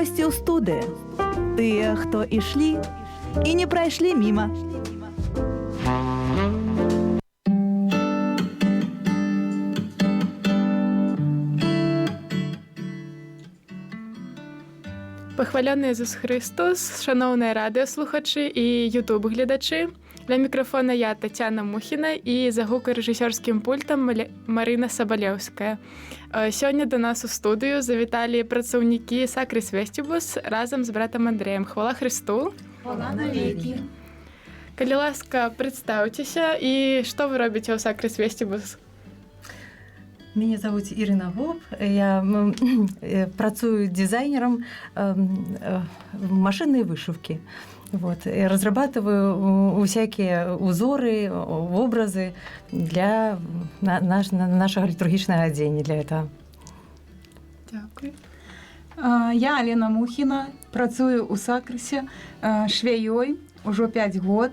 гости ў студыі. Тыя, хто ішлі і не прайшлі міма. Пахвалены Ісус Христос, шановні радіослухачі і ютуб-глядачі. Для мікрофона я, Тетяна Мухіна, і за гукарэжысёрскім пультам Марина Сабалеўская. Сёння до нас у студыю завіталі працаўнікі Сакрис Вестибус разам з братам Андрэем. Хвала Христу! Хвала навеки! Калі ласка, прадстаўцеся, і што вы робіце ў Сакрис Вестибус? Меня зовут Ирина Гоп, я працую дизайнером машинной вышивки. Вот. Я разрабатываю всякие узоры, образы для нашего литургичного одеяния для этого. Дякую. Я Алена Мухіна, працую у Сакрысе швеёй ужо 5 год.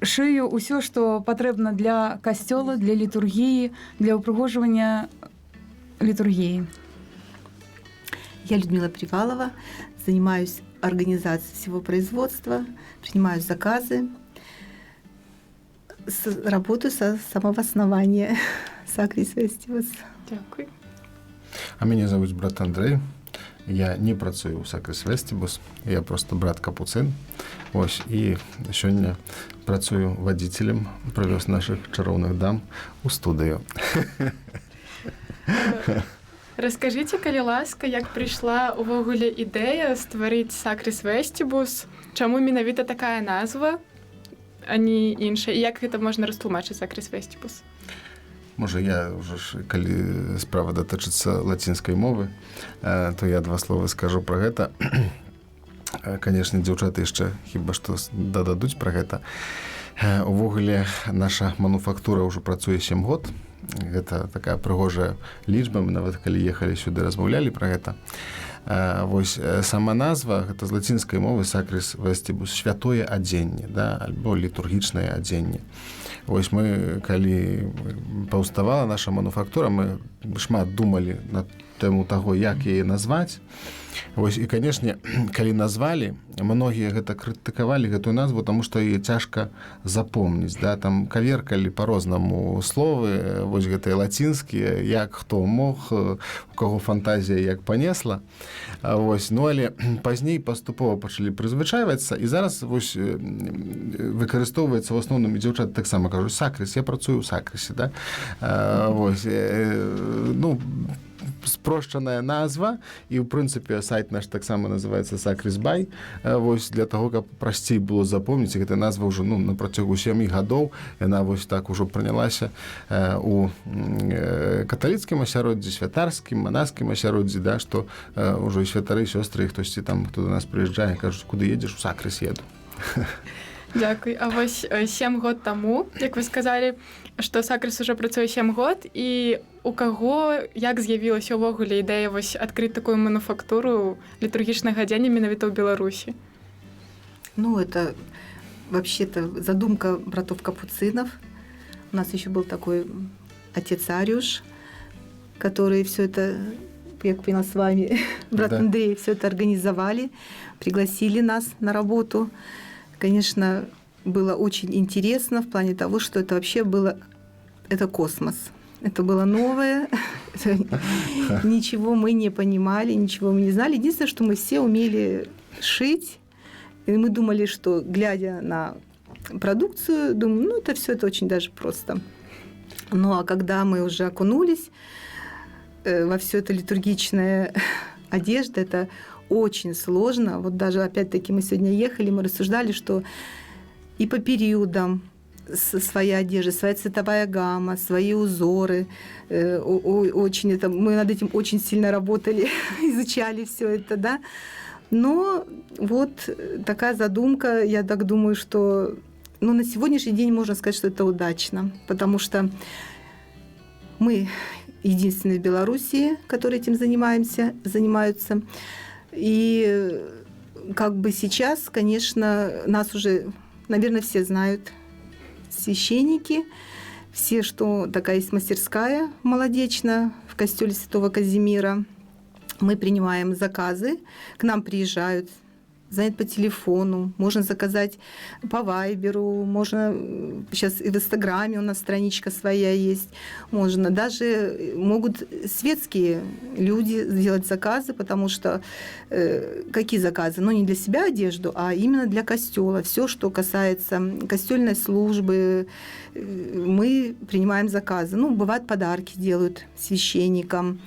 Шыю ўсё, што патрэбна для касцёла, для літургіі, для ўпрыгожвання літургіі. Я Людмила Привалова, занимаюсь организацией всего производства, принимаю заказы, работаю со самого основания Сакрис Вестибус. Дякую. А меня зовут брат Андрей. Я не працую ў Сакрис Вестибус, я просто брат Капуцин. Ось, і сёння працую вадзіцелем, прывёз нашых чароўных дам у студыю. Раскажыце, калі ласка, як прыйшла увогуле ідэя стварыць Сакрис Вестибус, чаму менавіта такая назва, а не іншая, і як гэта можна растлумачыць Сакрис Вестибус? Можа, я ўжо ж, калі справа датычыцца лацінскай мовы, то я 2 словы скажу пра гэта. Канешне, дзяўчаты яшчэ хіба што дададуць пра гэта. Увогуле, наша мануфактура ўжо працуе 7 год. Гэта такая прыгожая лічба, мы нават калі ехалі сюды, размаўлялі пра гэта. Вось сама назва, гэта з лацінскай мовы Сакрис Вестибус, святое адзенне, да, альбо літургічнае адзенне. Вось мы, калі паўставала наша мануфактура, мы шмат думалі на тэму таго, як яе назваць. Вось, і, канешне, калі назвалі, многія гэта крытыкавалі, гэтую назву, таму што яе цяжка запомніць. Да? Там каверкалі па-рознаму словы, вось гэтыя лацінскія, як хто мог, у каго фантазія як панесла. Вось, ну, але пазней паступова пачалі прызвычайвацца, і зараз вось, выкарыстоўваецца ў асноўным, і дзяўчаты таксама кажуць, Сакрис, я працую ў Сакрисе. Да? Вось, ну, спрошчаная назва, і, ў прынцыпе, сайт наш таксама называецца Сакрис Бай. Вось, для таго, каб прасцей было запомніць, гэта назва ўжо, ну, на працягу 7 гадоў, яна вось так ужо прынялася у каталіцкім асяроддзі, святарскім, манаскім асяроддзі, да, што ўжо і святары, і сёстры, і хтосьці там, хто до нас прыязджае, кажуць, куды едзеш? У Сакрис еду. Дякую. А вось 7 год таму, як вы сказалі, што Сакрис уже працуе 7 год, і у каго, як з'явілася ўвогуле ідэя вось адкрыць такую мануфактуру літургічнага адзення менавіта ў Беларусі? Ну, это вообще-то задумка братов Капуцинов. У нас еще был такой отец Ариуш, который все это, как поняла с вами, брат да. Андрей, все это организовали, пригласили нас на работу. Конечно, было очень интересно в плане того, что это вообще было, это космос. Это было новое, ничего мы не понимали, ничего мы не знали. Единственное, что мы все умели шить, и мы думали, что, глядя на продукцию, думаю, ну, это все это очень даже просто. Ну, а когда мы уже окунулись во все это литургичное одежда, это очень сложно. Вот даже, опять-таки, мы сегодня ехали, мы рассуждали, что и по периодам своя одежда, своя цветовая гамма, свои узоры. Очень это, мы над этим очень сильно работали, изучали все это, да. Но вот такая задумка, я так думаю, что ну, на сегодняшний день можно сказать, что это удачно, потому что мы единственные в Беларуси, которые этим занимаются. И как бы сейчас, конечно, нас уже, наверное, все знают, священники, все, что такая есть мастерская молодечная в костеле Святого Казимира. Мы принимаем заказы, к нам приезжают, звонят по телефону, можно заказать по Вайберу, можно сейчас и в Инстаграме у нас страничка своя есть, можно даже могут светские люди сделать заказы, потому что какие заказы? Ну, не для себя одежду, а именно для костела. Все, что касается костельной службы, мы принимаем заказы. Ну, бывают подарки делают священникам,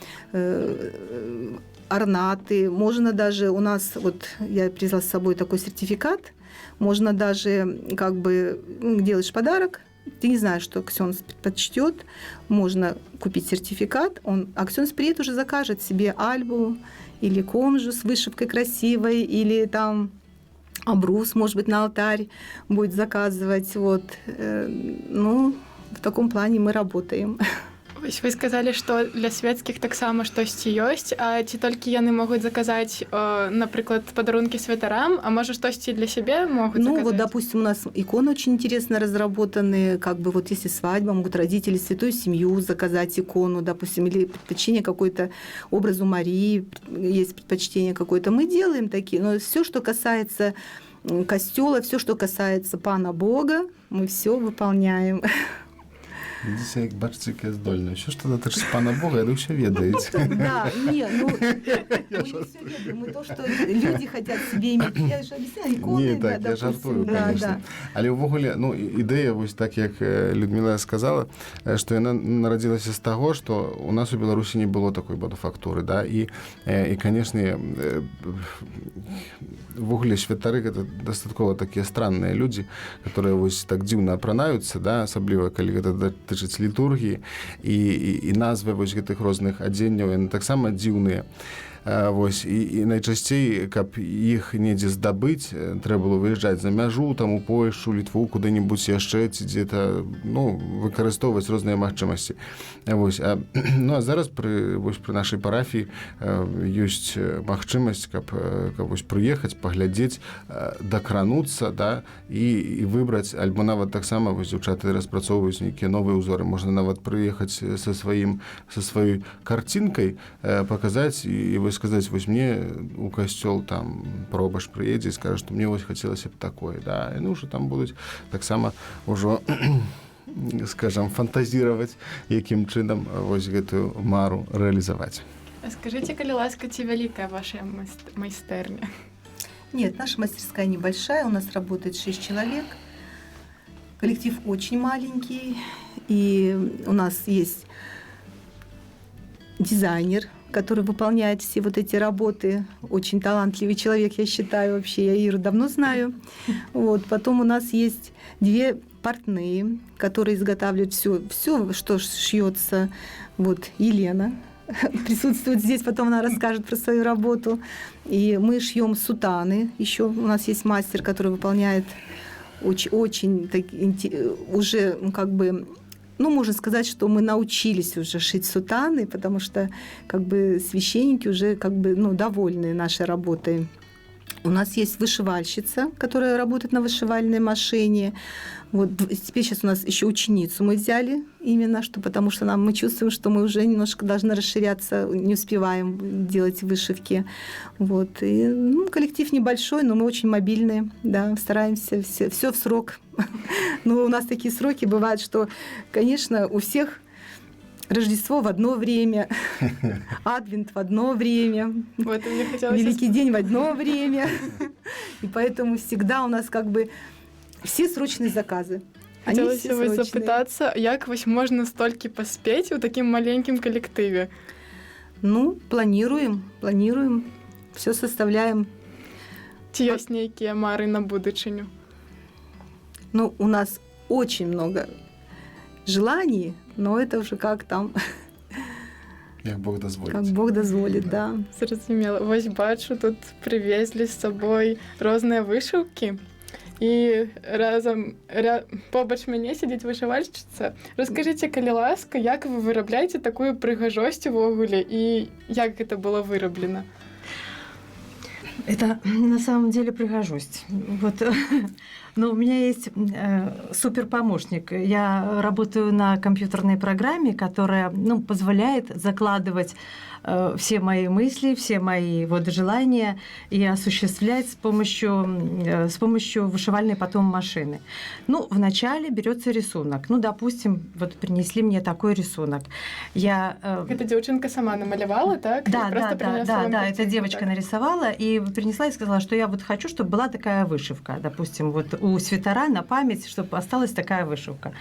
орнаты. Можно даже у нас, вот я привезла с собой такой сертификат, можно даже как бы делаешь подарок, ты не знаешь, что ксенз предпочтет, можно купить сертификат, а ксенз приедет уже закажет себе альбу или комжу с вышивкой красивой, или там обрус, может быть, на алтарь будет заказывать. Вот. Ну, в таком плане мы работаем. Вы сказалі, што для свецкіх таксама штосьці ёсць, а ці толькі яны могуць заказаць, напрыклад, падарункі святарам, а можа штосьці для сябе могуць заказаць? Ну, вот, допустим, у нас иконы очень интересно разработаны, как бы вот если свадьба, могут родители святую семью заказать икону, допустим, или предпочтение какой-то образу Марии, есть предпочтение какое-то. Мы делаем такие, но все, что касается костела, все, что касается Пана Бога, мы все выполняем. Видите, як бачите, як я здольна. Що ж тоді датичиться Пана Бога, ви все ведаєте. Да, не, ну, мы не все ведаем, мы то, что люди хотят себе иметь. Я же объясняю, иконы, Ні, да, так, я допустим, жартую, да, звісно. да. Але ўвогуле, ну, ідэя, вось так, як Людмила сказала, што яна нарадзілася з таго, што у нас у Беларусі не было такой мануфактуры, да, і канешне, увогуле святары гэта дастаткова такія странныя людзі, которые вось так дзіўна апранаюцца, да, асабліва калі гэта датычыць літургіі, і назвы вось гэтых розных адзенняў, яны таксама дзіўныя. Вось, і найчасцей, каб іх недзе здабыць, трэба было выязджаць за мяжу, там у Польшчу, Літву, куды-небудзь яшчэ, ці дзе-то, ну, выкарыстоўваць розныя магчымасці. Вось, ну, а зараз пры нашай парафіі ёсць магчымасць, каб вось прыехаць, паглядзець, дакрануцца, да, і выбраць, альбо нават таксама вось дзяўчаты распрацоўваюць нейкія новыя ўзоры. Можна нават прыехаць са сваёй карцінкай, паказаць і вось сказаць, вось мне у касцёл там пробаш прыедзе і скажа, што мне вось хацелася б такое, да, і ну ўжо там будуць таксама ўжо, скажам, фантазіраваць, якім чынам вось гэтую мару рэалізаваць. Скажите, калі ласка, ці вялікая ваша майстэрня? Нет, наша мастерская небольшая, у нас работает 6 человек. Коллектив очень маленький, и у нас есть дизайнер, который выполняет все вот эти работы. Очень талантливый человек, я считаю, вообще. Я Иру давно знаю. Вот. Потом у нас есть 2 портные, которые изготавливают все, что шьется. Вот Елена присутствует здесь, потом она расскажет про свою работу. И мы шьем сутаны. Еще у нас есть мастер, который выполняет очень уже, ну, как бы, ну, можно сказать, что мы научились уже шить сутаны, потому что как бы священники уже как бы, ну, довольны нашей работой. У нас есть вышивальщица, которая работает на вышивальной машине. Вот теперь сейчас у нас еще ученицу мы взяли, именно что, потому что мы чувствуем, что мы уже немножко должны расширяться, не успеваем делать вышивки. Вот. И, ну, коллектив небольшой, но мы очень мобильные, да, стараемся все в срок. Но у нас такие сроки бывают, что, конечно, у всех Рождество в одно время, Адвент в одно время, Вот, Великий день в одно время. И поэтому всегда у нас как бы все срочные заказы. Хотелося вас запытацца, як вось можна столькі паспець у такім маленькім калектыве? Ну, планируем, все составляем. Ці ёсць нейкія мары на будучыню? Ну, у нас очень много желаний, но это уже как там, Як Бог дазволіць. как Бог дозволит, да. Зразумела. Вось бачу, тут прывезлі з сабой розныя вышыўкі. І разам побач мяне сядзіць вышывальшчыца. Раскажыце, калі ласка, як вы вырабляеце такую прыгажосць увогуле і як гэта было выраблена? Это на самом деле пригожусь. Вот. Ну, у меня есть суперпомощник. Я работаю на компьютерной программе, которая, ну, позволяет закладывать все мои мысли, все мои вот желания и осуществлять с помощью вышивальной потом машины. Ну, вначале берется рисунок. Ну, допустим, вот принесли мне такой рисунок. Эта девчонка сама намалевала, так? Да, И просто принесла вам эта картинку, девочка так? нарисовала и принесла и сказала, что я вот хочу, чтобы была такая вышивка. Допустим, вот у свитера на память, чтобы осталась такая вышивка.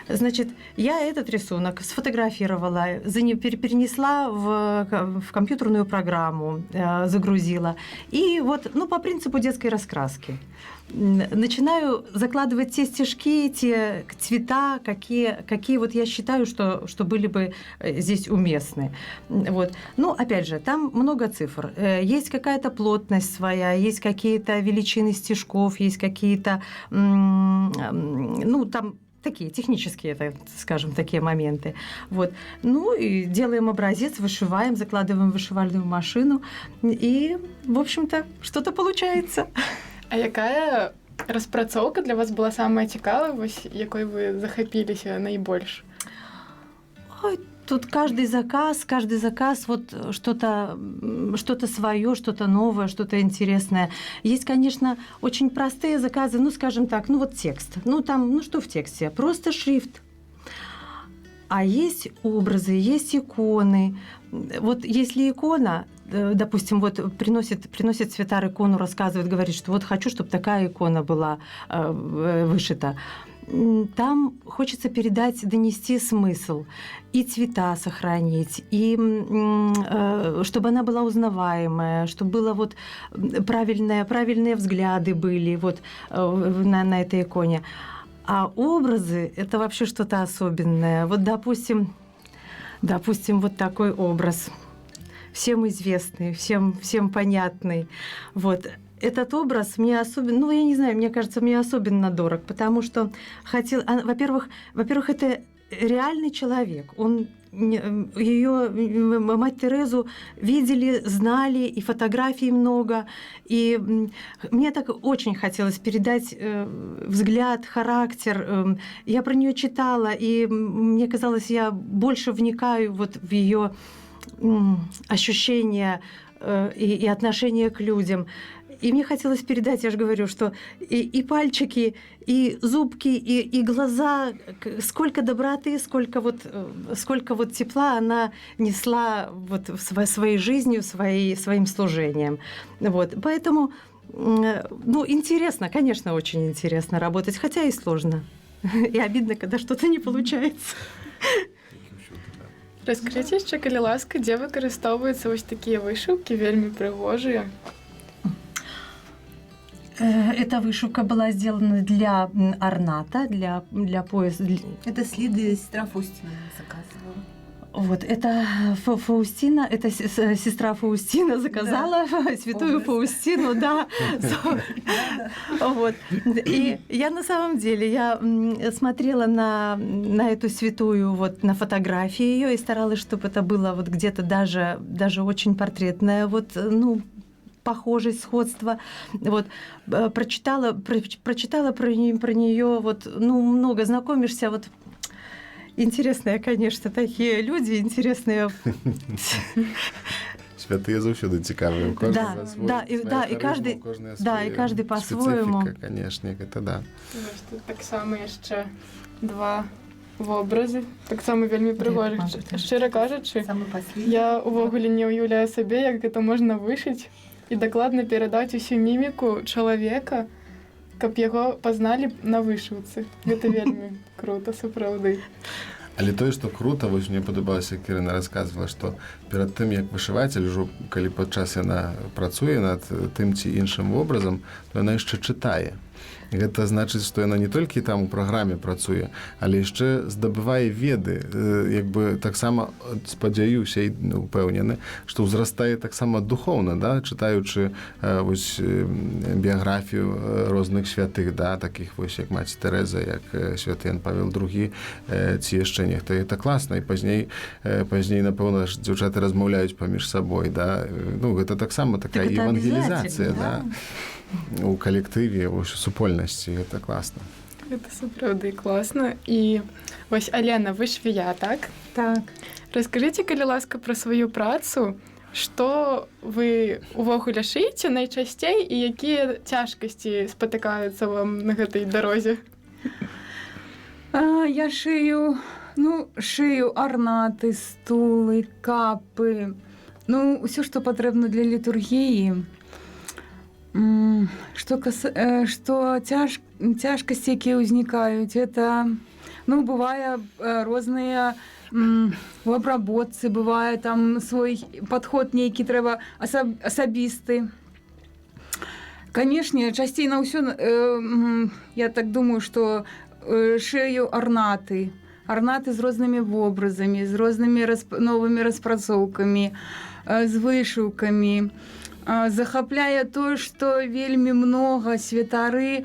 Значит, я этот рисунок сфотографировала, перенесла в компьютерную программу, загрузила. И вот, ну, по принципу детской раскраски. Начинаю закладывать те стежки, те цвета, какие вот я считаю, что были бы здесь уместны. Вот. Ну, опять же, там много цифр. Есть какая-то плотность своя, есть какие-то величины стежков, есть какие-то, ну, там такие технические, это, скажем, такие моменты. Вот. Ну, и делаем образец, вышиваем, закладываем в вышивальную машину, и, в общем-то, что-то получается. А якая распрацоўка для вас была самая цікавая, вось якой вы захапіліся найбольш? Ой, тут каждый заказ, вот что-то свое, что-то новое, что-то интересное. Есть, конечно, очень простые заказы, ну, скажем так, ну, вот текст. Ну, там, ну, что в тексте? Просто шрифт. А есть образы, есть иконы. Вот если икона, допустим, вот приносит святар икону, рассказывает, говорит, что вот хочу, чтобы такая икона была вышита. Там хочется передать, донести смысл, и цвета сохранить, и чтобы она была узнаваемая, чтобы было вот правильные взгляды были вот на этой иконе. А образы – это вообще что-то особенное. Вот, допустим, вот такой образ, всем известный, всем понятный. Вот. Этот образ мне особенно, ну, я не знаю, мне кажется, мне особенно дорог, потому что во-первых, это реальный человек. Ее мать Терезу видели, знали, и фотографий много. И мне так очень хотелось передать взгляд, характер. Я про нее читала, и мне казалось, я больше вникаю вот в ее ощущения и отношения к людям. И мне хотелось передать, я же говорю, что и пальчики, и зубки, и глаза, сколько доброты, сколько вот тепла она несла вот своей жизнью, своим служением. Вот. Поэтому, ну, интересно, конечно, очень интересно работать, хотя и сложно. И обидно, когда что-то не получается. Раскажите яшчэ, калі ласка, дзе выкарыстоўваюцца вось такія вышыўкі, вельмі прыгожыя? Эта вышивка была сделана для орната, для пояса. Это следы сестра Фаустина заказывала. Вот, это Фаустина, это сестра Фаустина заказала святую Фаустину, да. Вот. И я на самом деле, я смотрела на эту святую, вот, на фотографии ее и старалась, чтобы это было вот где-то даже очень портретное, вот, ну, похожесть, сходство. Вот. Прочитала про нее, вот, ну, много знакомишься, вот. Интересные, конечно, такие люди, интересные. Святые заўсёды цікавыя. І каждый по-своему. Специфіка, конечно, это да. Тут таксама яшчэ два вобразы, таксама вельмі прыгожых. Шчыра кажучы, я увогуле не ўяўляю сабе, як гэта можна вышыць і дакладна перадаць усю міміку чалавека, каб яго пазналі на вышыўцы. Гэта вельмі крута, сапраўды. Але тое, што крута, вось мне падабалася, як Ірына расказвала, што перад тым, як вышываць, альжо калі падчас яна працуе над тым ці іншым вобразам, то яна яшчэ чытае. Гэта значыць, што яна не толькі там у праграме працуе, але яшчэ здабывае веды. Як бы таксама спадзяюся і упэўнены, што ўзрастае таксама духоўна, да, чытаючы вось біяграфію розных святых, да, такіх вось як маці Тэрэза, як святы Ян Павел II, ці яшчэ нехта. Это класна, і пазней напэўна, дзяўчаты размаўляюць паміж сабой, да. Ну, гэта таксама такая евангелізацыя, да. у калектыве, у супольнасці, гэта класна. Гэта сапраўды класна. І вось, Алена, вы швея, так? Так. Раскажыце, калі ласка, пра сваю працу, што вы увогуле шыеце найчасцей і якія цяжкасці спатыкаюцца вам на гэтай дарозе? Я шыю арнаты, стулы, капы. Ну, ўсё, што патрэбна для літургіі. Што цяжкасці, якія ўзнікаюць, это, бывае розныя у абработцы, бывае там свой падход нейкі трэба асабісты. Канешне, часцей на ўсё, я так думаю, што шыю арнаты з рознымі вобразамі, з рознымі новымі распрацоўкамі, з вышыўкамі. Захапляе тое, што вельмі многа святары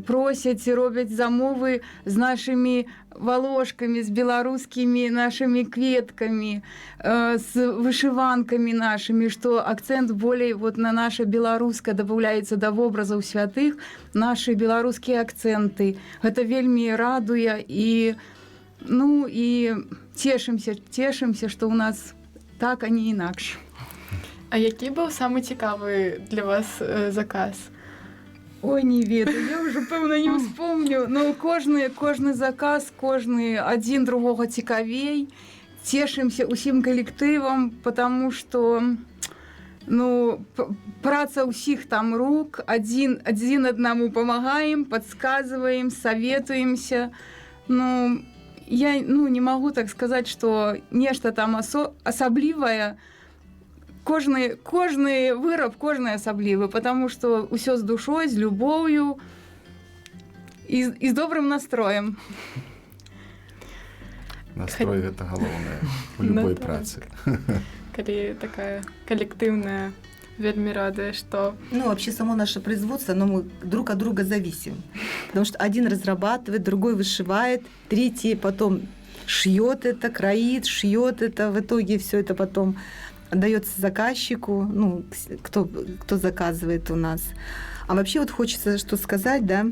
просяць і робяць замовы з нашымі волошкамі, з беларускімі нашымі кветкамі, з вышыванкамі нашымі, што акцэнт болей на наша беларускае дабаўляецца да вобразаў святых, нашы беларускія акцэнты. Гэта вельмі радуе і цешымся, што ў нас так, а не інакш. А які быў самы цікавы для вас заказ? Ой, не ведаю, я ўжо, пэўна, не ўспомню. Но кожны заказ, кожны адзін другога цікавей. Цешымся ўсім калектывам, потому што праца ўсіх там рук, адзін аднаму памагаем, падказваем, саветуемся. Я не магу так сказаць, што нешта там асаблівае. Кожны выраб, кожны асаблівы, потому што ўсё з душой, з любоўю і з добрым настроем. Настрой гэта галоўнае у любой працы. Калі такая калектыўная, вельмі радуе, што... Вообще само наше производство, мы друг от друга зависим. Потому что один разрабатывает, другой вышивает, третий потом шьет это, кроит, шьет это. В итоге все это потом отдается заказчику, кто заказывает у нас. А вообще хочется что сказать, да,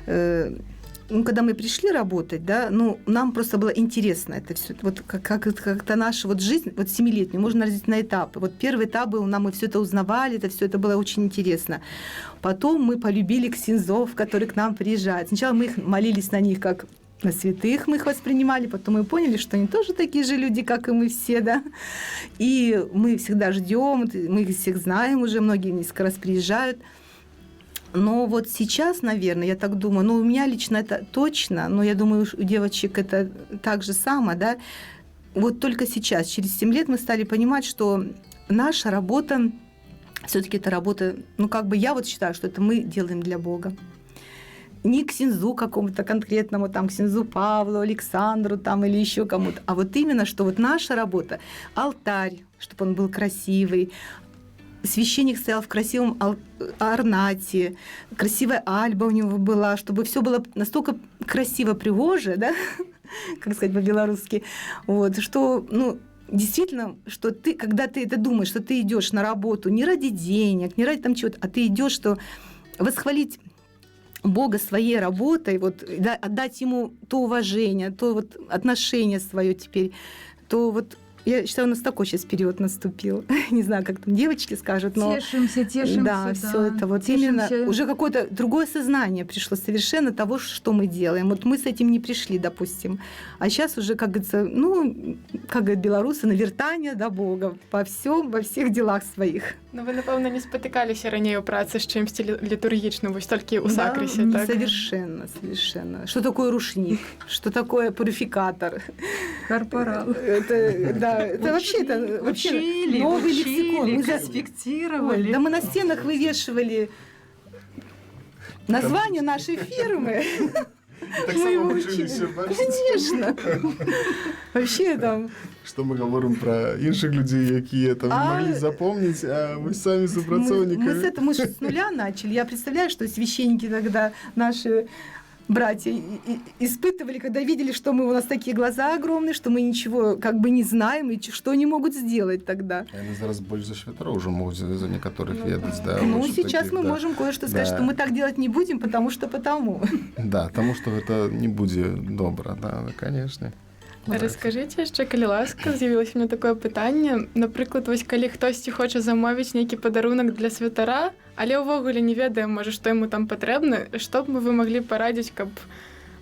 когда мы пришли работать, да, нам просто было интересно это все. Как-то наша жизнь, 7-летнюю, можно разделить на этапы. Первый этап был, мы все это узнавали, это было очень интересно. Потом мы полюбили ксензов, которые к нам приезжают. Сначала мы молились на них, как на святых мы их воспринимали, потом мы поняли, что они тоже такие же люди, как и мы все, да. И мы всегда ждем, мы их всех знаем уже, многие несколько раз приезжают. Но сейчас, наверное, я так думаю, у меня лично это точно, но я думаю, у девочек это так же само, да. Только сейчас, через 7 лет мы стали понимать, что наша работа, все-таки это работа, я считаю, что это мы делаем для Бога. Не к ксензу какому-то конкретному, к ксензу Павлу, Александру или еще кому-то, а именно, что наша работа, алтарь, чтобы он был красивый, священник стоял в красивом орнате, красивая альба у него была, чтобы все было настолько красиво, пригоже, да, как сказать по-белорусски, что, действительно, что ты, когда ты это думаешь, что ты идешь на работу не ради денег, не ради чего-то, а ты идешь, что восхвалить Бога своей работой, отдать Ему то уважение, то отношение свое теперь, то я считаю, у нас такой сейчас период наступил. Не знаю, как там девочки скажут, но... Тешимся. Да, все это именно уже какое-то другое сознание пришло совершенно того, что мы делаем. Мы с этим не пришли, допустим. А сейчас уже, как говорится, как говорят белорусы, навертание до Бога во всех делах своих. Вы, напевно, не спотыкаліся раней у працы з чимсь літургічним, тільки у сакрисі, так? Совершенно. Что такое рушник? Что такое пурификатор? Корпорал. Это вообще новый лексикон. Мы конспектировали. Да мы на стенах вывешивали название нашей фирмы. Так само учились, Конечно. Вообще там... Что мы говорим про інших людей, якія могли запомнить, а мы сами супрацовниками. Мы с нуля начали. Я представляю, что священники тогда наши братья испытывали, когда видели, что у нас такие глаза огромные, что мы ничего как бы не знаем, и что они могут сделать тогда. Они зараз больше за святора уже могут за некоторых ведать, да. Ну, вот сейчас таких, мы да. можем кое-что сказать, Да. что мы так делать не будем, потому что потому. Да, тому что это не будет добро, да, конечно. Розкажіть ще, калі ласка, з'явилося в мене таке питання. Наприклад, ось калі хтось хоче замовити нейкі падарунак для святара, але ўвогуле не ведае, можа, што яму там патрэбна, што б вы маглі парадзіць, каб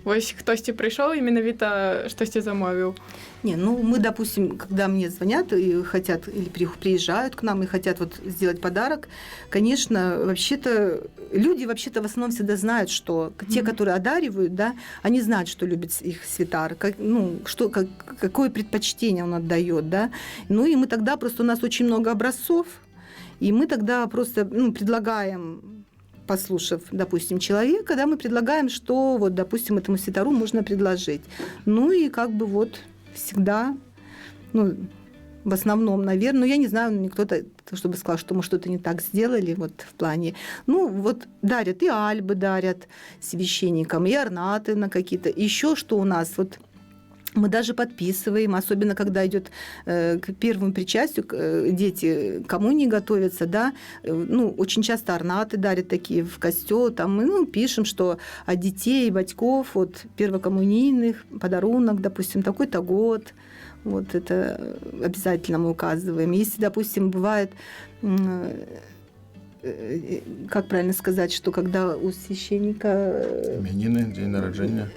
вось хтосьці прыйшоў і менавіта штосьці замовіў? Не, ну мы, допустим, когда мне звонят и хотят, или приезжают к нам и хотят вот сделать подарок, конечно, вообще-то люди вообще-то в основном всегда знают, что те, которые одаривают, да, они знают, что любит их святар, какое предпочтение он отдает, да. Ну и мы тогда просто, у нас очень много образцов, и мы тогда просто предлагаем, послушав, допустим, человека, да, мы предлагаем, что вот, допустим, этому святару можно предложить. Ну и как бы вот всегда, в основном, наверное, я не знаю, никто, чтобы сказал, что мы что-то не так сделали вот в плане. Вот дарят, и альбы дарят священникам, и орнаты на какие-то. Еще что у нас, вот мы даже подписываем, особенно когда идет к первому причастию, дети к коммунии готовятся, да, очень часто орнаты дарят такие в костел, там мы пишем, что от детей и батьков, от первокоммунийных, подарунок, допустим, такой-то год, вот это обязательно мы указываем. Если, допустим, бывает, как правильно сказать, что когда у священника... Именины, день рождения.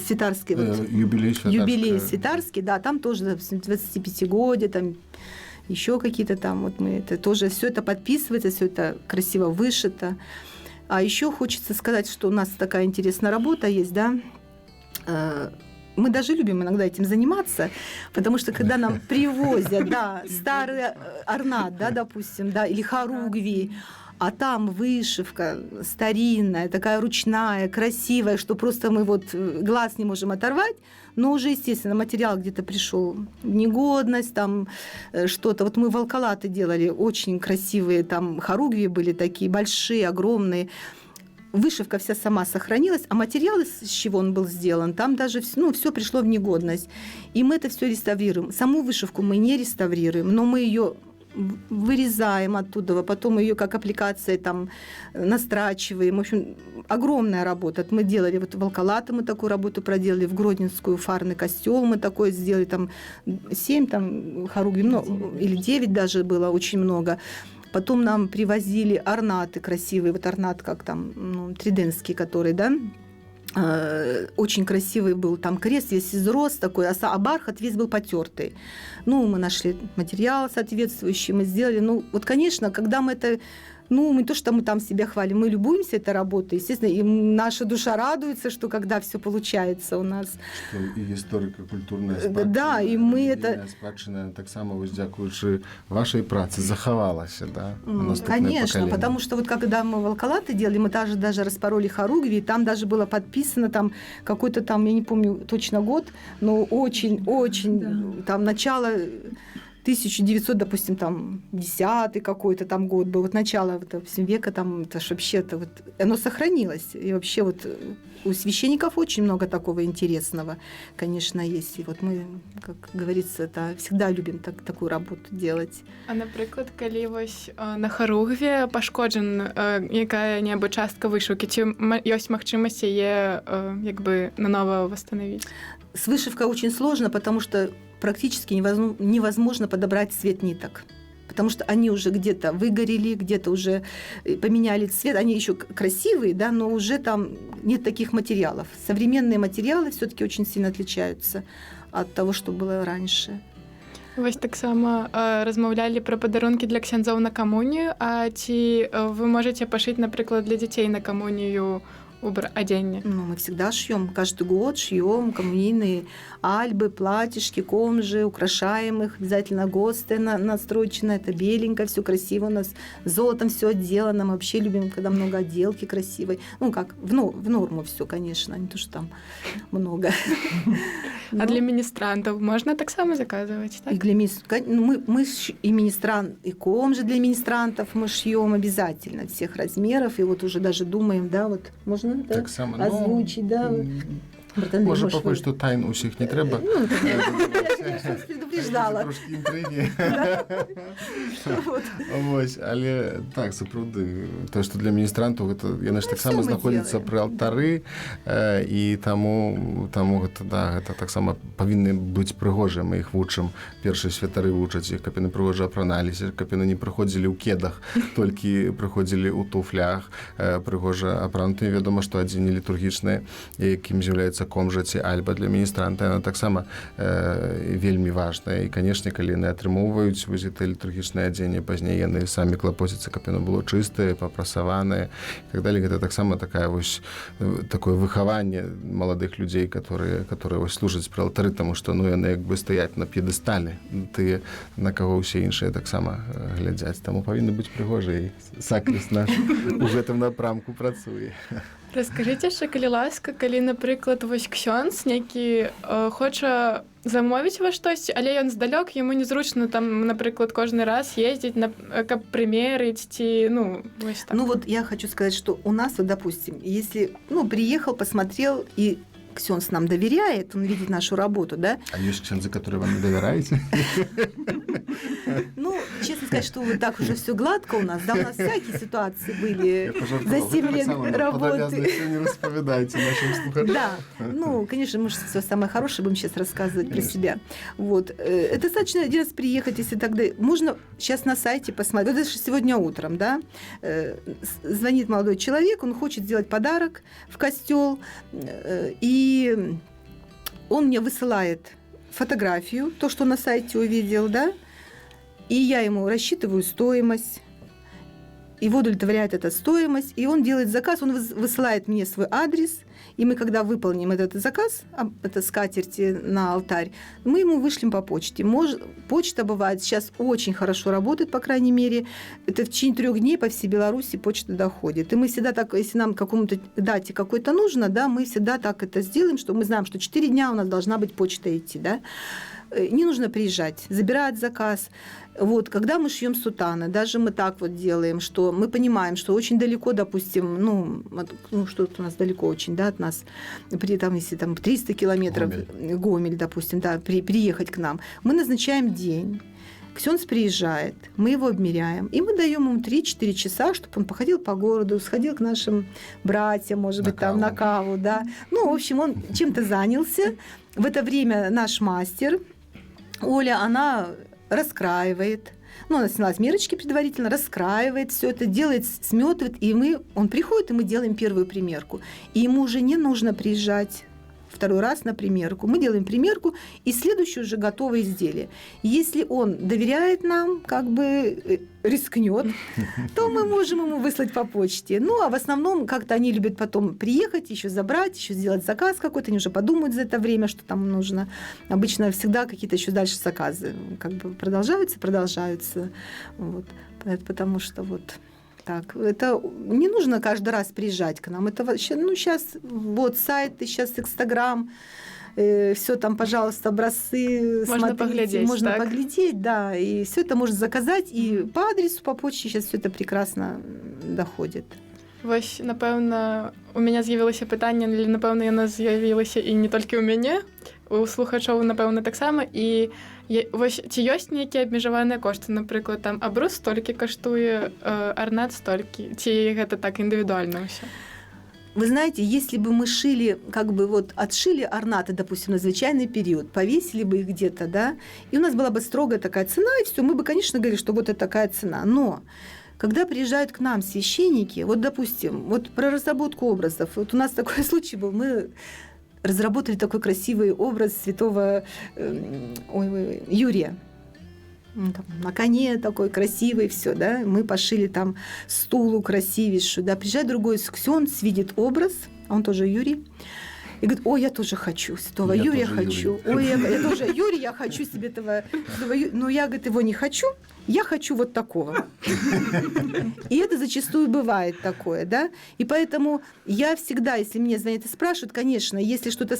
Святарский, юбилей святарский, да, там тоже 25-годие, там еще какие-то там, вот мы это тоже, все это подписывается, все это красиво вышито. А еще хочется сказать, что у нас такая интересная работа есть, да, мы даже любим иногда этим заниматься, потому что когда нам привозят, да, старый орнат, да, допустим, да, или хоругвий, а там вышивка старинная, такая ручная, красивая, что просто мы вот глаз не можем оторвать, но уже, естественно, материал где-то пришел в негодность, там что-то. Вот мы волколаты делали, очень красивые, там хоругви были такие большие, огромные. Вышивка вся сама сохранилась, а материал, из чего он был сделан, там даже все пришло в негодность. И мы это все реставрируем. Саму вышивку мы не реставрируем, но мы ее вырезаем оттуда, потом ее как аппликацией там настрачиваем. В общем, огромная работа. Мы делали вот в Волколаты, мы такую работу проделали, в Гродненскую фарный костел мы такое сделали, там 7 там хоругвий, или 9 даже было, очень много. Потом нам привозили орнаты красивые, вот орнат как там, триденский, который, да, очень красивый был, там крест весь из роз такой, а бархат весь был потертый. Мы нашли материал соответствующий, мы сделали. Вот, конечно, когда мы это... мы то, что мы там себя хвалим, мы любуемся этой работой, естественно, и наша душа радуется, что когда все получается у нас. Что и историко-культурная спадщина, да, и мы это... спадщина так само, вось дзякуючы вашей працы, захавалася, да? Конечно, потому что вот когда мы волколаты делали, мы даже распороли хоругви, там даже было подписано там какой-то там, я не помню точно год, но очень-очень, да. Там начало 1900, допустим, там 10-й какой-то там год был, вот начало, допустим, века, там, это ж вообще-то вот, оно сохранилось. И вообще вот у священников очень много такого интересного, конечно, есть. И вот мы, как говорится, это всегда любим такую работу делать. А, наприклад, калі вось на хоругві пашкоджана якая-небудзь частка вышыўкі, ці ёсць магчымасць яе якби нанова восстановить? С вышивкой очень сложно, потому что практически невозможно подобрать цвет ниток. Потому что они уже где-то выгорели, где-то уже поменяли цвет. Они еще красивые, да, но уже там нет таких материалов. Современные материалы все-таки очень сильно отличаются от того, что было раньше. Вось таксама размаўлялі пра падарункі для ксяндзоў на камунію, а ці вы можаце пашыць, напрыклад, для дзяцей на камунію адзенне? Мы всегда шьем, каждый год шьем коммунийные альбы, платьишки, комжи, украшаем их, обязательно ГОСТы настрочено, это беленько, все красиво у нас, золотом все отделано, мы вообще любим, когда много отделки красивой, как в норму все, конечно, не то, что там много. А для міністрантаў можна таксама заказывать, так? И для мы и министрант, и комжи для министрантов мы шьем обязательно всех размеров, и вот уже даже думаем, да, вот можно можно да, Так само, озвучить, да. Брат Андрей, Може, может, поки вы- що тайн усіх не треба. Ну, я вас предупреждала. Трошки інтриги. Вот. Ось, але так, сапраўды, то, што для міністрантаў гэта яны ж Ну, таксама всё мы знаходзяцца делаем. пры алтары, і таму гэта, да, гэта таксама павінны быць прыгожыя. Мы іх вучым, першыя святары вучаць іх, каб яны прыгожа апраналіся, каб яны не прыходзілі ў кедах, толькі прыходзілі ў туфлях, прыгожа апранутыя. Вядома, што адзенне літургічнае, якім з'яўляецца комжа ці альба для міністранта, яна таксама вельмі важная. І, канешне, калі яны атрымоўваюць вось гэта літургічнае адзенне, пазней яны самі клапоцяцца, каб яно было чыстае, папрасаванае і так далее. Гэта таксама такая вось такое выхаванне маладых людзей, которые вось служаць пры алтары, таму што ну яны як бы стаяць на п'едэстале, тыя, на каго ўсе іншыя таксама глядзяць. Таму павінны быць прыгожыя, і сакрыст наш у гэтым напрамку працуе. Раскажыце яшчэ, калі ласка, калі, напрыклад, вось ксёндз нейкі хоча замовіць вас штосьці, але ён здалёк, яму незручна там, напрыклад, кожны раз ездзіць, каб прымерыць ці, ну, вось так. Ну вот я хочу сказать, что у нас, вот, допустим, если, приехал, посмотрел, и ксёндз нам доверяет, он видит нашу работу, да? А ёсць ксёндзы, которые вам не давяраеце? Ну, честно сказать, что вот так уже все гладко у нас, да, у нас всякие ситуации были за 7 лет работы. Не распавядайце нашим слухачам. Да, ну, конечно, мы же все самое хорошее будем сейчас рассказывать про себя. Вот. Достаточно один раз приехать, если тогда... Можно сейчас на сайте посмотреть. Вот это же сегодня утром, да, звонит молодой человек, он хочет сделать подарок в костел, и он мне высылает фотографию, то, что на сайте увидел, да, и я ему рассчитываю стоимость, его удовлетворяет эта стоимость, и он делает заказ, он высылает мне свой адрес, и мы, когда выполним этот заказ, это скатерти на алтарь, мы ему вышлем по почте. Почта бывает сейчас очень хорошо работает, по крайней мере, это в течение 3 дней по всей Беларуси почта доходит. И мы всегда так, если нам какому-то дате какой-то нужно, да, мы всегда так это сделаем, что мы знаем, что 4 дня у нас должна быть почта идти, да. Не нужно приезжать, забирать заказ. Вот, когда мы шьем сутаны, даже мы так вот делаем, что мы понимаем, что очень далеко, допустим, что-то у нас далеко очень, да, от нас, если там 300 километров, Гомель, допустим, да, приехать к нам, мы назначаем день. Ксёндз приезжает, мы его обмеряем, и мы даем ему 3-4 часа, чтобы он походил по городу, сходил к нашим братьям, может быть, там на каву, да. Ну, в общем, он чем-то занялся. В это время наш мастер, Оля, она раскраивает, она сняла мерочки предварительно, раскраивает все это, делает, сметывает, и он приходит, и мы делаем первую примерку. И ему уже не нужно приезжать 2 раз на примерку. Мы делаем примерку, и следующее уже готовое изделие. Если он доверяет нам, как бы рискнет, то мы можем ему выслать по почте. Ну, а в основном как-то они любят потом приехать, еще забрать, еще сделать заказ какой-то, они уже подумают за это время, что там нужно. Обычно всегда какие-то еще дальше заказы как бы продолжаются. Вот. Потому что вот... Так, это не нужно каждый раз приезжать к нам. Это вообще, сейчас вот сайты, сейчас Инстаграм, все там, пожалуйста, образцы. Можно поглядеть, можно так? поглядеть, да, и все это можно заказать, и по адресу, по почте сейчас все это прекрасно доходит. Вось, напэўна, у мяне з'явілася пытанне, але, напэўна, яно з'явілася і не толькі ў мяне, у слухачоў, напэўна, таксама. І вось, ці ёсць нейкія абмежаваныя кошты? Напрыклад, там абрус столькі каштуе, арнат столькі, ці гэта так індывідуальна ўсё? Вы знаете, если бы мы шили, как бы вот отшили орнаты, допустим, на звычайный период, повесили бы их где-то, да, и у нас была бы строгая такая цена, и все, мы бы, конечно, говорили, что вот это такая цена. Но когда приезжают к нам священники, вот, допустим, вот про разработку образов, вот у нас такой случай был, мы разработали такой красивый образ святого Юрия. Там, на коне такой красивый, все, да, мы пошили там стулу красивейшую, да, приезжает другой ксёндз, видит образ, а он тоже Юрий, и говорит: ой, я тоже хочу святого Юрия, хочу. Ой, я тоже Юрий, я хочу себе этого Юрия. Но я, говорит, его не хочу, я хочу вот такого. И это зачастую бывает такое, да. И поэтому я всегда, если мне звонят и спрашивают, конечно, если что-то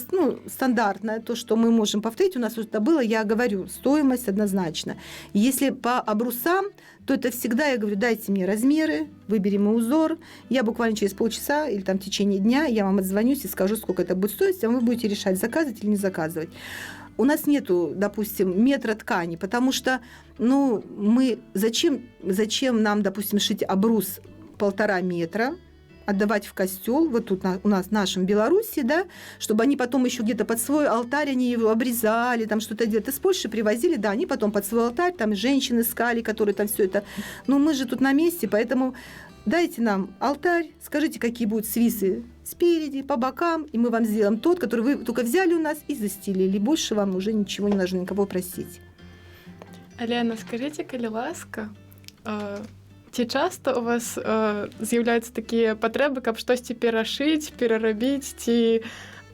стандартное, то, что мы можем повторить, у нас это было, я говорю, стоимость однозначно. Если по обрусам, то это всегда я говорю: дайте мне размеры, выберем мы узор. Я буквально через полчаса или там в течение дня я вам отзвонюсь и скажу, сколько это будет стоить, а вы будете решать, заказывать или не заказывать. У нас нету, допустим, метра ткани, потому что, ну, зачем нам, допустим, шить обрус 1,5 метра, отдавать в костел, вот тут у нас в нашем Беларуси, да, чтобы они потом еще где-то под свой алтарь они его обрезали, там что-то где-то с Польши привозили, да, они потом под свой алтарь, там женщины искали, которые там все это. Но мы же тут на месте, поэтому дайте нам алтарь, скажите, какие будут свисы спереди, по бокам, и мы вам сделаем тот, который вы только взяли у нас и застелили. Больше вам уже ничего не нужно никого просить. Алена, скажите, калі ласка, ці часто у вас з'яўляюцца такія патрэбы, каб штосьці перашыць, перарабіць, ці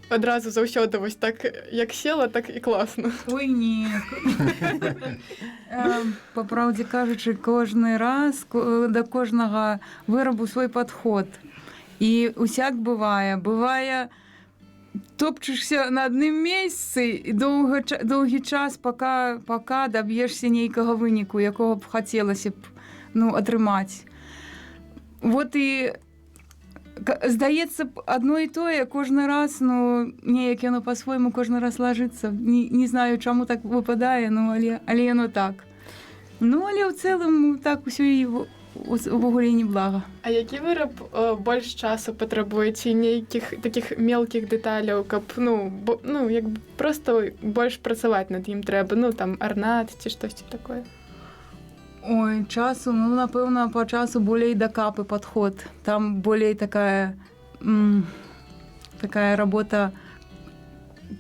адразу заўсёды вось так, як села, так і класна? Ой, не. Па праўдзе кажучы, кожны раз да кожнага вырабу свой падход. І усяк бывае. Бывае, топчешся на адным месцы і доўгі час, пака даб'ешся нейкага выніку, якога б хацелася б атрымаць. Вот і здаецца адно і тое, кожны раз, неяк яно па-свойму кожны раз лажыцца. Не знаю, чаму так выпадае, але яно так. Але ў цэлым так усё і увогуле не блага. А які выраб больш часу патрабуеце, нейкіх такіх мелкіх дэталяў, каб, як проста больш працаваць над ім трэба, там арнат ці штосьці такое? Ой, часу, напэўна, па часу болей да капы падход. Там болей такая работа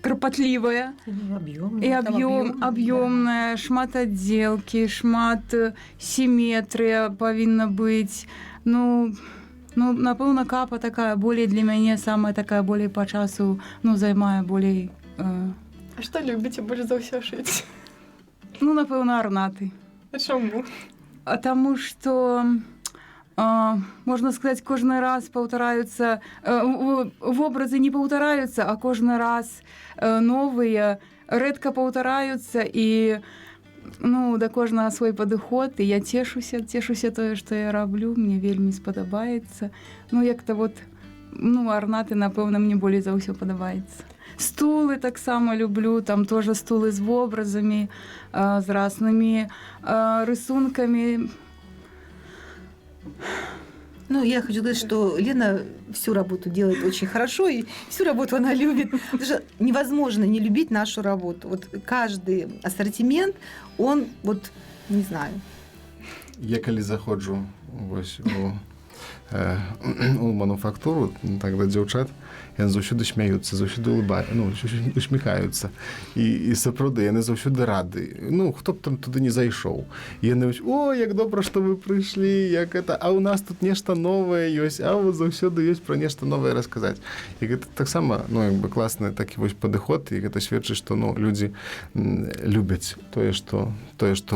крапатлівая і аб'ёмная, шмат аддзелкі, шмат сіметрыя павінна быць. Напэўна, капа такая болей для мяне самая такая болей па часу, займае болей. А што любіце больш за ўсё шыць? Напэўна, арнаты. А чаму? Таму што, можна сказаць, кожны раз паўтараюцца, вобразы не паўтараюцца, а кожны раз новыя, рэдка паўтараюцца, і да кожнага свой падыход, і я цешуся тое, што я раблю, мне вельмі спадабаецца. Як-то арнаты, напэўна, мне болей за ўсё падабаецца. Стулы таксама люблю, там тоже стулы з вобразамі, з разнымі рисунками. Я хочу сказать, что Лена всю работу делает очень хорошо, и всю работу она любит. Потому что невозможно не любить нашу работу. Вот каждый ассортимент, он, не знаю. Я коли заходжу у мануфактуру, так да дзяўчат, яны заўсёды смяюцца, заўсёды усміхаюцца. І сапраўды, яны заўсёды рады. Хто б там туды не зайшоў. І яны як добра, што вы прыйшлі, як это, а ў нас тут нешта новае ёсць, а вот заўсёды ёсць пра нешта новае расказаць. І гэта таксама, класны такі падыход, і гэта сведчыць, што людзі любяць тое, што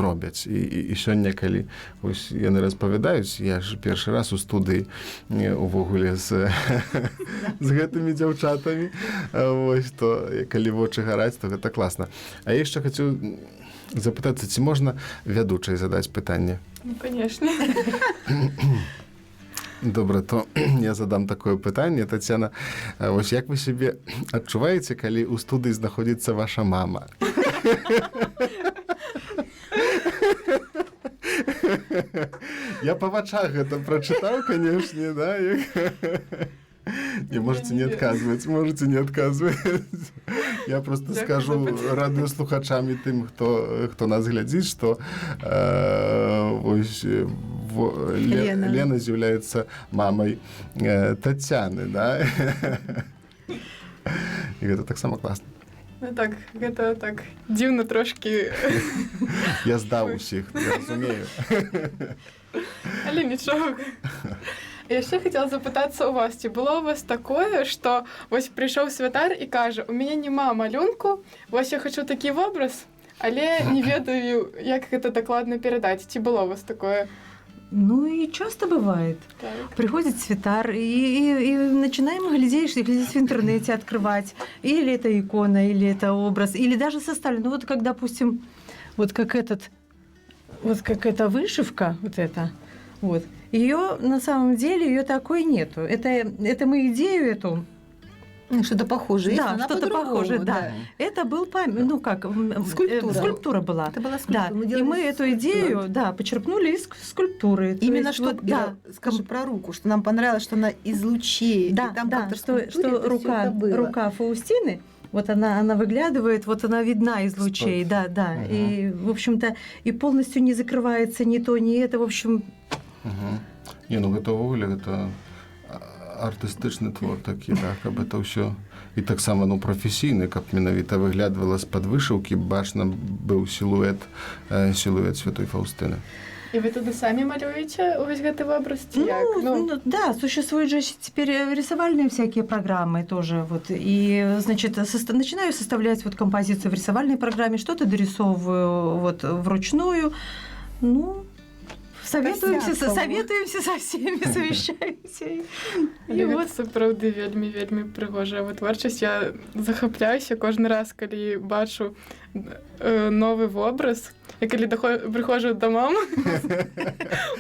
робяць. І сёння, калі яны распавядаюць, я ж першы раз у студыі увогуле з гэтымі дзяўчатамі, то калі вочы гараць, то гэта класна. А я яшчэ хацеў запытацца, ці можна вядучай задаць пытанне? Конечно. Добра, то я задам такое пытанне, Тацяна. Як вы сябе адчуваеце, калі ў студыі знаходзіцца ваша мама? Я па вачах гэта прачытаў, канешне, да? Не, можете не отказывать. Я просто скажу радыёслухачам і тым, хто нас глядзіць, што Лена з'яўляецца мамай Тацяны, да? І гэта таксама класна. Гэта так дзіўна трошкі. Я здаў усіх, я разумею. Але нічога. Я ще хотіла запитатися у вас, чи було у вас такое, що ось прийшов святар і каже, у мене нема малюнку, ось я хочу такий образ, але не ведаю, як це докладно передати. Чи було у вас такое? И часто бывает. Так. Приходит святар, и начинаем глядеть в интернете открывать. Или это икона, или это образ, или даже составлено. Как, допустим, как эта вышивка, ее на самом деле ее такой нету. Это мы идею эту. Что-то похожее. Да, есть, но она что-то по-другому, похожее, да. Это был Скульптура. скульптура была. Это была Да. скульптура. Мы И делали мы эту идею, да, почерпнули из скульптуры. То Именно есть что, вот, да, скажи про руку, что нам понравилось, что она из лучей. да, и там да, как-то в что скульптуре это всё это было. рука Фаустины, вот она выглядывает, вот она видна из лучей, да, да. Мгм. И, в общем-то, и полностью не закрывается ни то, ни это, в общем. Не, ну гэта ўвогуле гэта артыстычны твор такі, да, каб это ўсё і таксама ну прафесійны, каб менавіта выглядвала з-пад вышыўкі, бачна быў сілуэт святой Фаустыны. І ви туди самі малюєте увесь гэты вобраз? Ці як? Ну, да, существуют же теперь рисовальные всякие программы тоже. Вот, и, значит, начинаю составлять вот композицию в рисовальной программе, что-то дорисовываю вот вручную. Ну, советуемся со всеми, совещаемся. І от сапраўды вельмі прыгожая вытворчасць. Я захапляюся кожны раз, калі бачу новы вобраз. Я калі прыходжу да мамы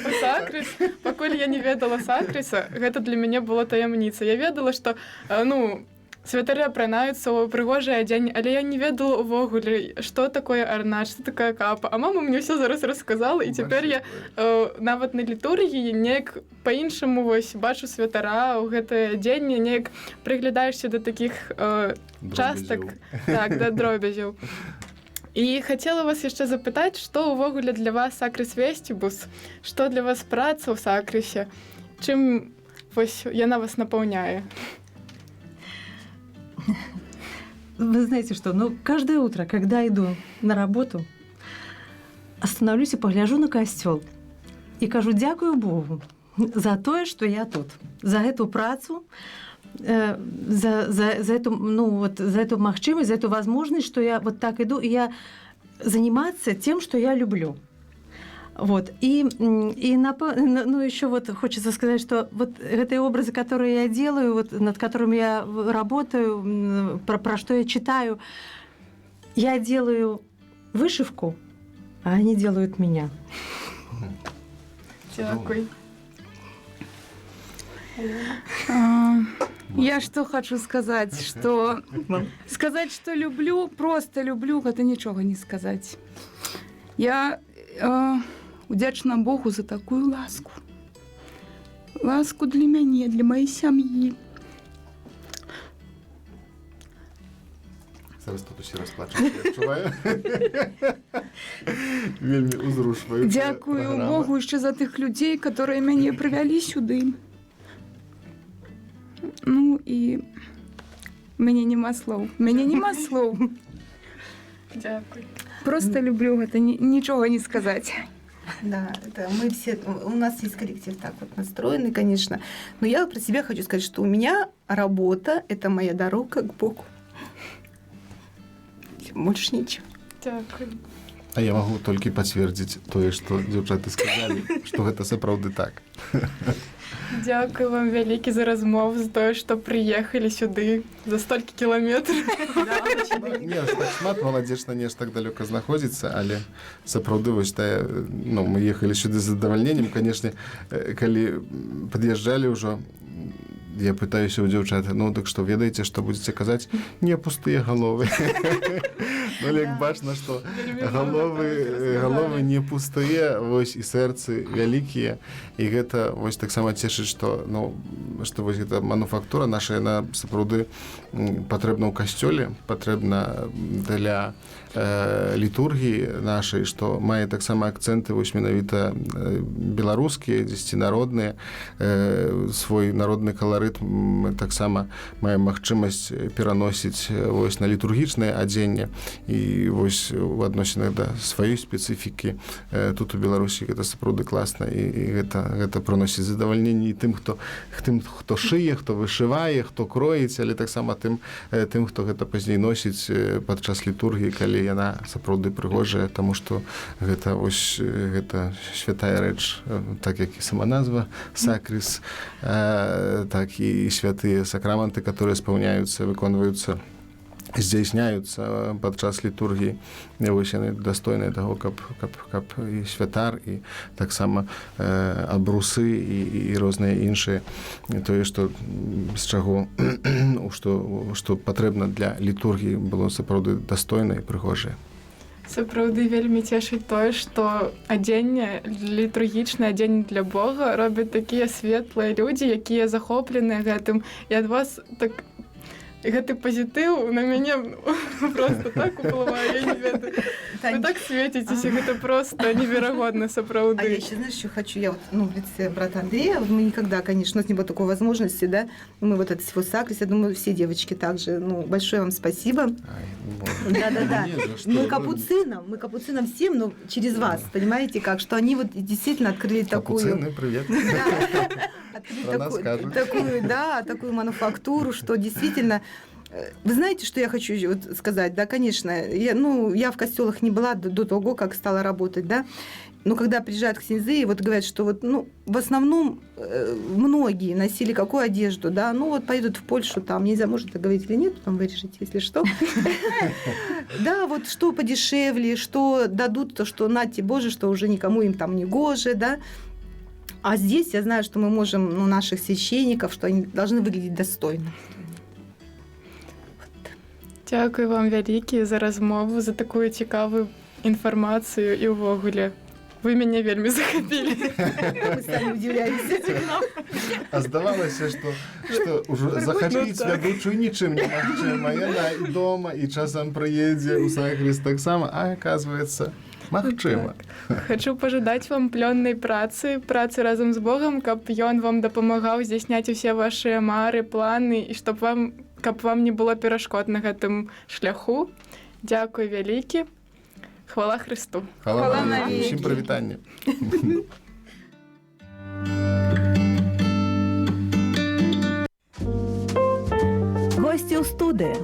у Сакрыс, пакуль я не ведала Сакрыса, гэта для мяне было таямніца. Я ведала, што святары апранаюцца ў прыгожы адзень, але я не ведала ўвогуле, што такое арнат, што такая капа. А мама мне ўсё зараз расказала, і цяпер я нават на літургіі неяк па-іншаму вось бачу святара ў гэтае адзенне, неяк прыглядаешся да такіх частак, так, да дробязяў. І хацела вас яшчэ запытаць, што ўвогуле для вас Сакрыс Вестибус, што для вас праца ў Сакрысе, чым вось яна вас напаўняе? Вы знаете что, ну, каждое утро, когда иду на работу, остановлюсь и погляжу на костёл и кажу дякую Богу за то, что я тут, за эту працу, за эту, ну, вот, за эту магчимость, за эту возможность, что я вот так иду, и я заниматься тем, что я люблю. Вот. И ну, еще вот хочется сказать, что вот эти образы, которые я делаю, вот, над которыми я работаю, про что я читаю, я делаю вышивку, а они делают меня. Дякую. Я что хочу сказать, что сказать, что люблю, просто люблю, это ничего не сказать. Я удячна Богу за такую ласку. Ласку для мяне, для моей сям'і. Зараз тут усі расплачуцца, я адчуваю. Вельмі узрушваюцца. Дякую Богу яшчэ за тых людзей, которые мяне прывялі сюды. Ну і мяне няма слоў. Мяне няма слоў. Дякую. Просто люблю, это ничего не сказать. Да, это мы все, у нас есть коллектив так вот настроенный, конечно. Но я про себя хочу сказать, что у меня работа – это моя дорога к Богу. Больше ничего. Дякую. А я магу толькі пацвердзіць тое, што дзяўчаты сказалі, што гэта сапраўды так. Дякую вам вялікі за размову, за тое, што прыехалі сюды за столькі кіламетраў. Не, так шмат маладзечна нешта так далёка знаходзіцца, але сапраўды вось тая, ну, мы ехалі сюды з задавальненнем, канешне, калі пад'язджалі ўжо, я пытаюся ў дзяўчат, ну, так што ведаеце, што будзеце казаць? Не, пустыя галовы. Ну, як бачна, што галовы не пустыя, вось і сэрцы вялікія, і гэта вось таксама цешыць, што, ну, што вось гэта мануфактура наша, яна сапраўды патрэбна ў касцёле, патрэбна для літургіі нашай, што мае таксама акцэнты вось менавіта беларускія, дзесьці народныя, свой народны каларыт мы таксама маем магчымасць пераносіць вось на літургічнае адзенне і вось у адносінах да сваёй спецыфікі тут у Беларусі гэта сапраўды класна і гэта прыносіць задавальненне і тым, хто шые, хто вышывае, хто кроіць, але таксама тым, хто гэта пазней носіць падчас літургіі, калі яна сапраўды прыгожая, таму што гэта вось гэта святая рэч, так як і сама назва Сакрыс, так і святыя сакраманты, которые спаўняюцца, выконваюцца здзяйсняюцца падчас літургіі, вось яны дастойныя таго, каб і святар, і таксама абрусы і розныя іншыя, тое, што з чаго, што патрэбна для літургіі было сапраўды дастойна і прыгожае. Сапраўды вельмі цешыць тое, што адзенне літургічнае, адзенне для Бога робяць такія светлыя людзі, якія захопленыя гэтым, і ад вас так гэты пазітыў на мяне просто так уплывае, я не ведаю. Вы так светитесь, это просто невероятно, сапраўды. А я еще, знаешь, еще хочу, я вот, в лице брата Андрея, мы никогда, конечно, у нас не было такой возможности, да, мы вот это всего сакрис, я думаю, все девочки также, большое вам спасибо. Да-да-да. Мы капуцинам всем, но через вас, понимаете, как, что они вот действительно открыли такую... Капуцины, привет. Такую мануфактуру, что действительно... Вы знаете, что я хочу вот сказать? Да, конечно, я в костелах не была до того, как стала работать, да, но когда приезжают ксензы, вот говорят, что вот, в основном многие носили какую одежду, да, поедут в Польшу, там, нельзя, может это говорить или нет, потом вырежете, если что. Да, вот что подешевле, что дадут, то, что нате Боже, что уже никому им там не гоже, да. А здесь я знаю, что мы можем, наших священников, что они должны выглядеть достойно. Дякую вам вялікі за размову, за такую цікавую інфармацыю і ўвогуле. Вы мяне вельмі захапілі. Мы самі удивляемся. А здавалася, што ўжо захапіць вядучую нічым немагчыма. Яна і дома, і часам прыедзе ў сакрыс таксама, а аказваецца, магчыма. Хачу пажадаць вам плённай працы разам з Богам, каб ён вам дапамагаў здзяйсняць усе вашыя мары, планы, і каб вам не было перашкод на гэтым шляху. Дзякуй вялікі. Хвала Христу. Хвала навекі. Усім прывітанне. Госці ў студыі.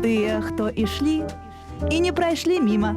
Тыя, хто ішлі і не прайшлі міма.